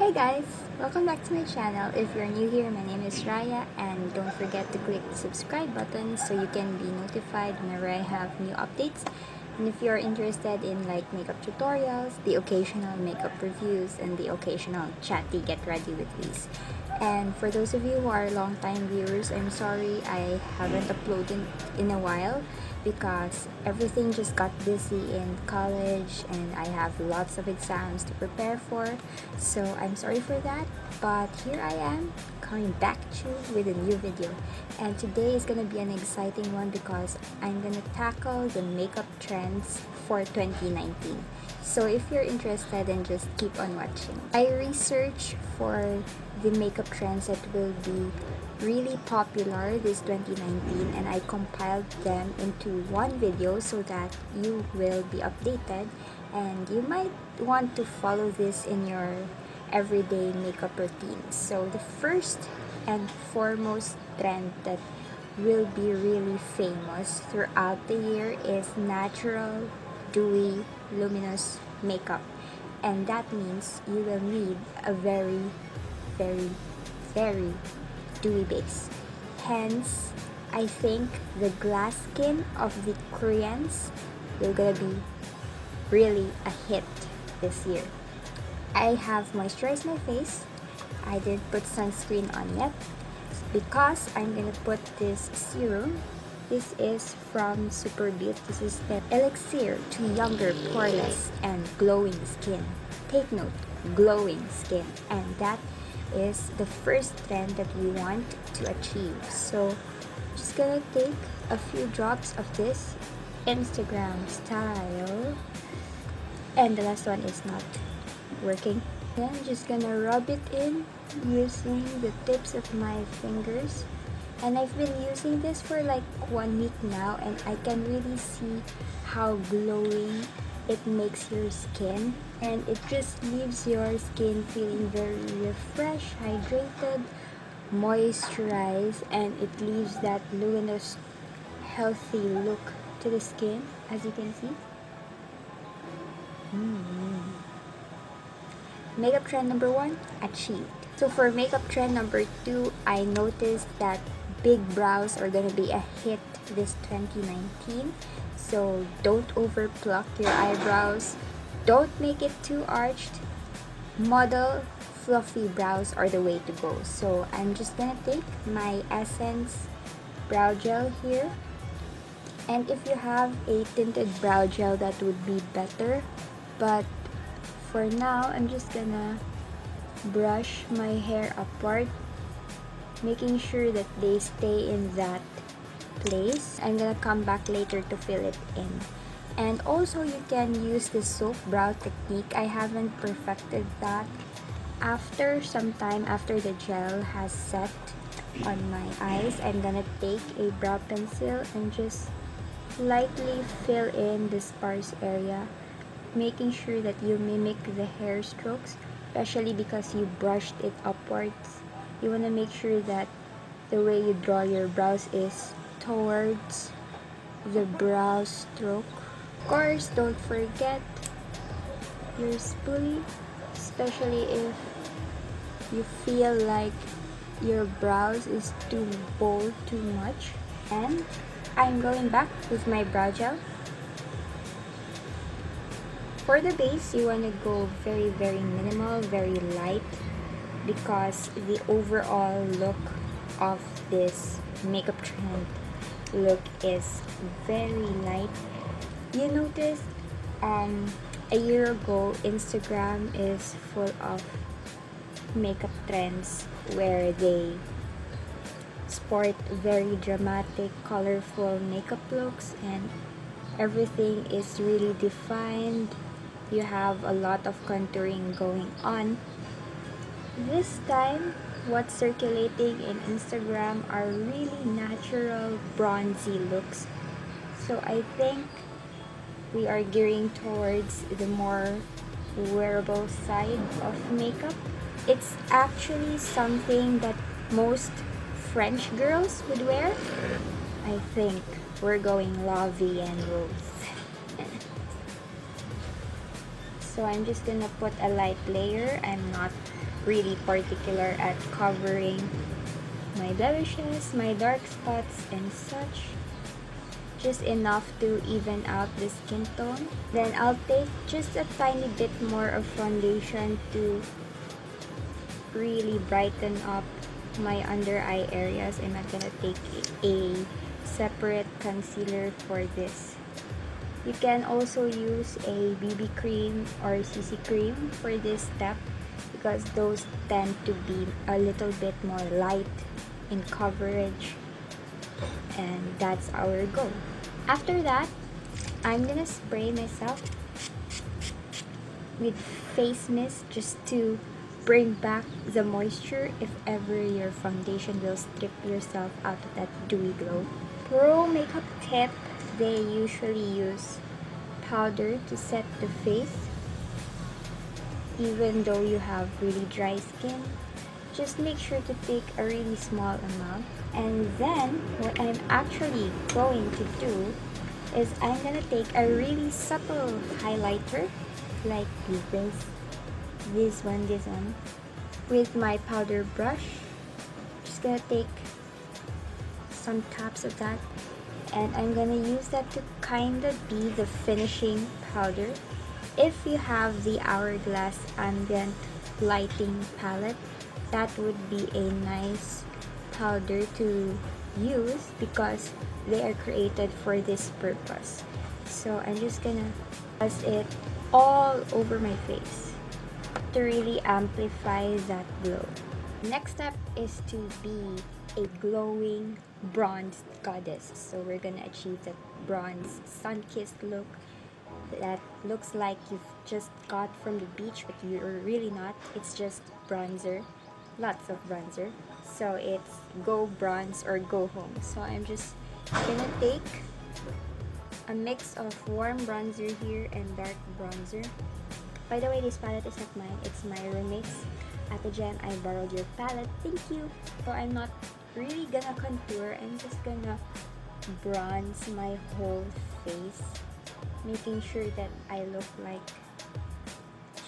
Hey guys! Welcome back to my channel. If you're new here, my name is Raya, and don't forget to click the subscribe button so you can be notified whenever I have new updates. And if you're interested in like makeup tutorials, the occasional makeup reviews, and the occasional chatty get ready with these. And for those of you who are long-time viewers, I'm sorry I haven't uploaded in a while because everything just got busy in college and I have lots of exams to prepare for. So I'm sorry for that, but here I am coming back to you with a new video. And today is gonna be an exciting one because I'm gonna tackle the makeup trends for 2019. So if you're interested, then just keep on watching. I researched for the makeup trends that will be really popular this 2019 and I compiled them into one video so that you will be updated and you might want to follow this in your everyday makeup routine. So the first and foremost trend that will be really famous throughout the year is natural, dewy, luminous makeup, and that means you will need a very dewy base. Hence, I think the glass skin of the Koreans will gonna be really a hit this year. I have moisturized my face. I didn't put sunscreen on yet because I'm gonna put this serum. This is from Sooper. This is the elixir to younger, poreless, and glowing skin. Take note, glowing skin. And that is the first trend that we want to achieve. So, just gonna take a few drops of this Instagram style. And the last one is not working. Then I'm just gonna rub it in using the tips of my fingers. And I've been using this for like 1 week now and I can really see how glowing it makes your skin, and it just leaves your skin feeling very refreshed, hydrated, moisturized, and it leaves that luminous, healthy look to the skin, as you can see. Makeup trend number 1 achieved. So for makeup trend number 2, I noticed that big brows are gonna be a hit this 2019. So don't over pluck your eyebrows, don't make it too arched. Model fluffy brows are the way to go. So I'm just gonna take my Essence brow gel here, and if you have a tinted brow gel that would be better, but for now I'm just gonna brush my hair apart, making sure that they stay in that place. I'm gonna come back later to fill it in. And also you can use the soap brow technique. I haven't perfected that. After some time, after the gel has set on my eyes, I'm gonna take a brow pencil and just lightly fill in the sparse area, making sure that you mimic the hair strokes, especially because you brushed it upwards. You want to make sure that the way you draw your brows is towards the brow stroke. Of course, don't forget your spoolie, especially if you feel like your brows is too bold, too much. And I'm going back with my brow gel. For the base, you want to go very minimal, very light, because the overall look of this makeup trend look is very light. You noticed a year ago Instagram is full of makeup trends where they sport very dramatic, colorful makeup looks and everything is really defined. You have a lot of contouring going on. This time, what's circulating in Instagram are really natural, bronzy looks. So I think we are gearing towards the more wearable side of makeup. It's actually something that most French girls would wear. I think we're going La Vie and Rose. So I'm just gonna put a light layer. I'm not really particular at covering my blemishes, my dark spots and such. Just enough to even out the skin tone. Then I'll take just a tiny bit more of foundation to really brighten up my under eye areas. I'm not gonna take a separate concealer for this. You can also use a BB cream or CC cream for this step because those tend to be a little bit more light in coverage, and that's our goal. After that, I'm gonna spray myself with face mist just to bring back the moisture if ever your foundation will strip yourself out of that dewy glow. Pro makeup tip, they usually use powder to set the face. Even though you have really dry skin, just make sure to take a really small amount. And then what I'm actually going to do is I'm gonna take a really subtle highlighter like this one with my powder brush. Just gonna take some taps of that, and I'm gonna use that to kind of be the finishing powder. If you have the Hourglass Ambient Lighting palette, that would be a nice powder to use because they are created for this purpose. So I'm just gonna press it all over my face to really amplify that glow. Next step is to be a glowing bronzed goddess. So we're gonna achieve that bronze sun-kissed look that looks like you've just got from the beach, but you're really not. It's just bronzer, lots of bronzer. So it's go bronze or go home. So I'm just gonna take a mix of warm bronzer here and dark bronzer. By the way, this palette is not mine, it's my roommate's. Ate Jen, I borrowed your palette, thank you. So I'm not really gonna contour, I'm just gonna bronze my whole face, making sure that I look like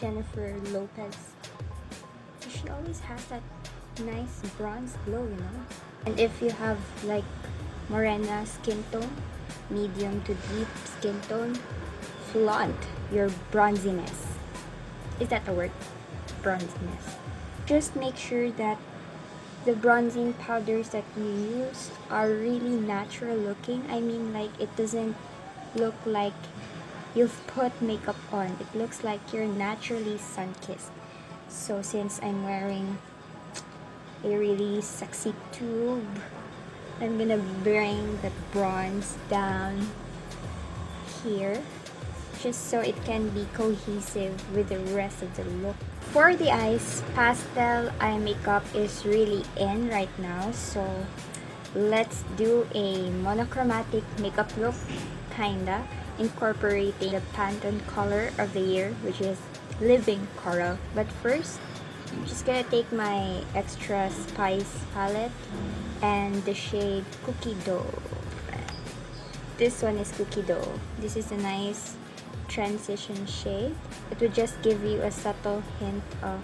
Jennifer Lopez. She always has that nice bronze glow, you know. And if you have like morena skin tone, medium to deep skin tone, flaunt your bronziness. Is that a word? Bronziness. Just make sure that the bronzing powders that you use are really natural looking. I mean, like, it doesn't look like you've put makeup on. It looks like you're naturally sun-kissed. So since I'm wearing a really sexy tube, I'm gonna bring the bronze down here just so it can be cohesive with the rest of the look. For the eyes, pastel eye makeup is really in right now, so let's do a monochromatic makeup look, kinda incorporating the Pantone color of the year, which is Living Coral. But first, I'm just gonna take my Extra Spice palette and the shade Cookie Dough. This one is Cookie Dough. This is a nice transition shade. It would just give you a subtle hint of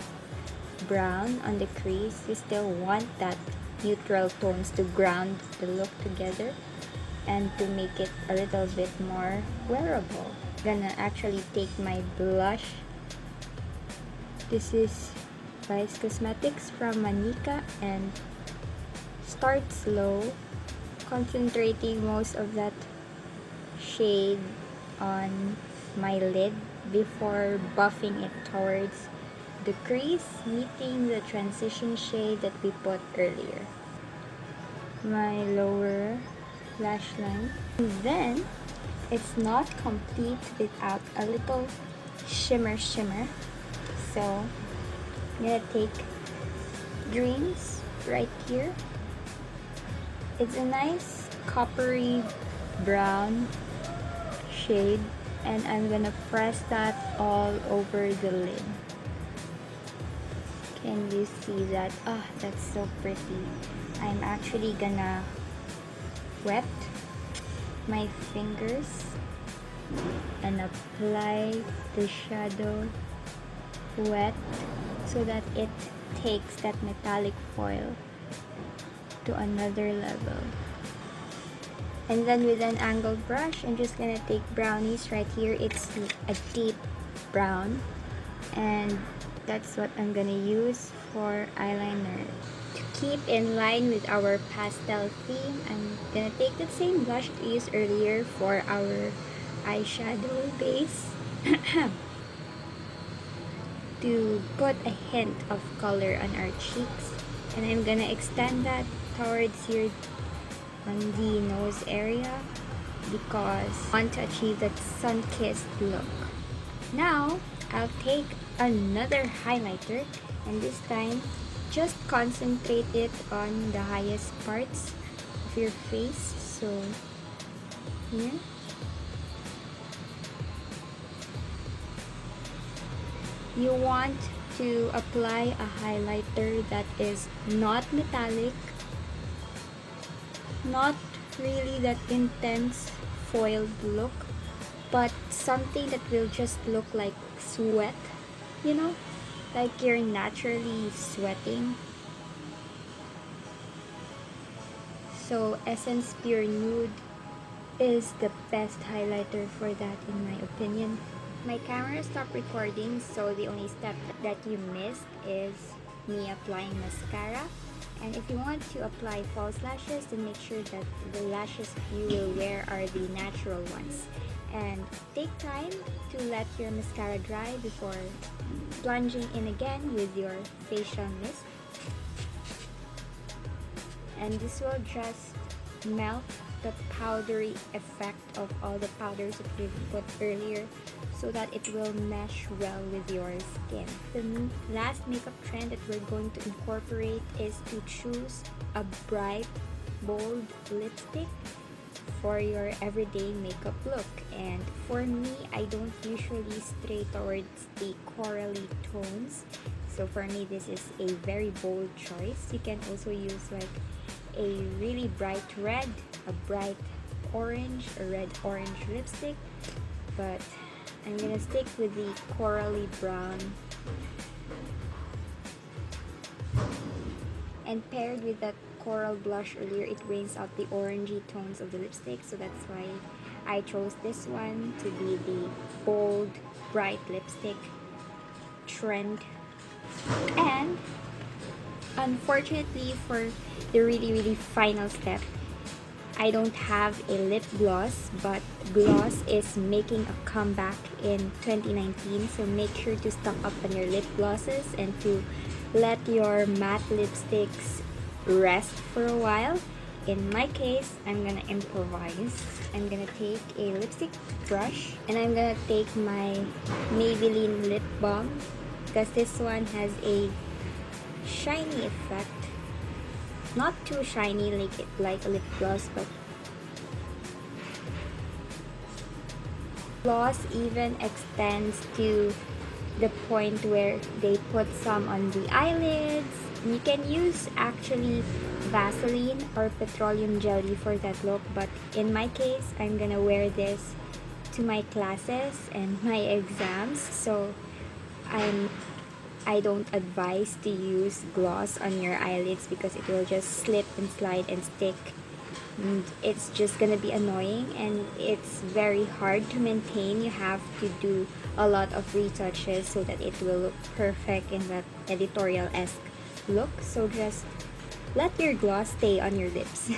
brown on the crease. You still want that neutral tones to ground the look together and to make it a little bit more wearable. I'm gonna actually take my blush. This is Vice Cosmetics from Manyika, and start slow, concentrating most of that shade on my lid before buffing it towards the crease, meeting the transition shade that we put earlier. My lower lash line. And then, it's not complete without a little shimmer. So, I'm gonna take greens right here. It's a nice coppery brown shade, and I'm gonna press that all over the lid. Can you see that? Oh, that's so pretty. I'm actually gonna wet my fingers and apply the shadow wet so that it takes that metallic foil to another level. And then with an angled brush, I'm just gonna take brownies right here. It's a deep brown, and that's what I'm gonna use for eyeliner. To keep in line with our pastel theme, I'm gonna take that same blush we used earlier for our eyeshadow base to put a hint of color on our cheeks, and I'm gonna extend that towards here on the nose area because I want to achieve that sun-kissed look. Now, I'll take another highlighter, and this time, just concentrate it on the highest parts of your face. So, here. You want to apply a highlighter that is not metallic, not really that intense foiled look, but something that will just look like sweat, you know, like you're naturally sweating. So Essence Pure Nude is the best highlighter for that, in my opinion. My camera stopped recording, so the only step that you missed is me applying mascara. And if you want to apply false lashes, then make sure that the lashes you will wear are the natural ones. And take time to let your mascara dry before plunging in again with your facial mist. And this will just melt the powdery effect of all the powders that we've put earlier, so that it will mesh well with your skin. The last makeup trend that we're going to incorporate is to choose a bright, bold lipstick for your everyday makeup look. And for me, I don't usually stray towards the corally tones. So for me, this is a very bold choice. You can also use like a really bright red, a bright orange, a red-orange lipstick, but I'm gonna stick with the corally brown. And paired with that coral blush earlier, it brings out the orangey tones of the lipstick, so that's why I chose this one to be the bold, bright lipstick trend. And unfortunately, for the really final step, I don't have a lip gloss, but gloss is making a comeback in 2019, so make sure to stock up on your lip glosses and to let your matte lipsticks rest for a while. In my case, I'm gonna improvise. I'm gonna take a lipstick brush, and I'm gonna take my Maybelline lip balm because this one has a shiny effect. Not too shiny like a lip gloss, but gloss even extends to the point where they put some on the eyelids. You can use actually Vaseline or petroleum jelly for that look, but in my case, I'm gonna wear this to my classes and my exams, so I don't advise to use gloss on your eyelids because it will just slip and slide and stick, and it's just gonna be annoying, and it's very hard to maintain. You have to do a lot of retouches so that it will look perfect in that editorial-esque look. So just let your gloss stay on your lips.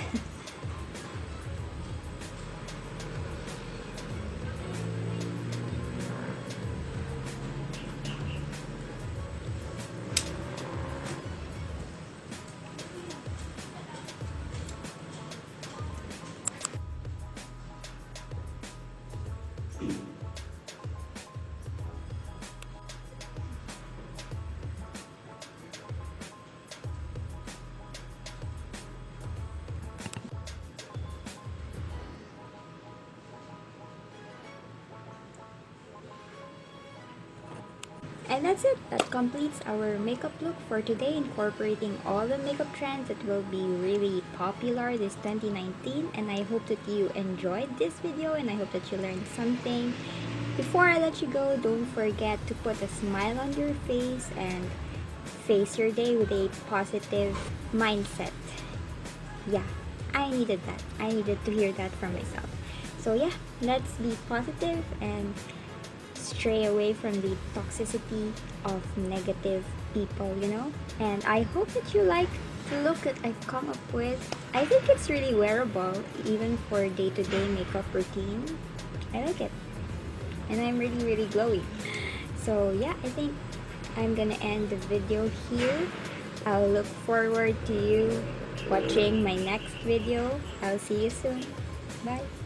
And that's it. That completes our makeup look for today, incorporating all the makeup trends that will be really popular this 2019. And I hope that you enjoyed this video, and I hope that you learned something. Before I let you go, don't forget to put a smile on your face and face your day with a positive mindset. Yeah, I needed that. I needed to hear that from myself. So yeah, let's be positive and stray away from the toxicity of negative people, you know? And I hope that you like the look that I've come up with. I think it's really wearable, even for day-to-day makeup routine. I like it. And I'm really, really glowy. So yeah, I think I'm gonna end the video here. I'll look forward to you watching my next video. I'll see you soon. Bye.